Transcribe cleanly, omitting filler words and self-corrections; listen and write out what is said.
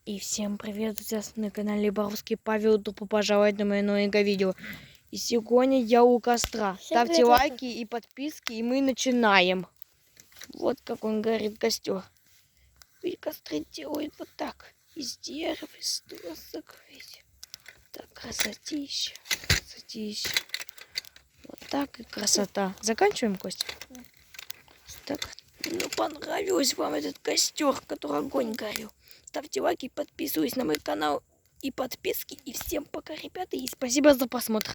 И всем привет, друзья, на канале Боровский Павел, добро пожаловать на мое новое видео. И сегодня я у костра. Ставьте лайки и подписки, и мы начинаем. Вот как он горит, костер. И костры делают вот так. Из дерева, из досок. Так, красотища, красотища. Вот так и красота. Заканчиваем, Костя? Так, ну понравился вам этот костер, который огонь горел. Ставьте лайки, подписывайтесь на мой канал и подписки. И всем пока, ребята, и спасибо за просмотр.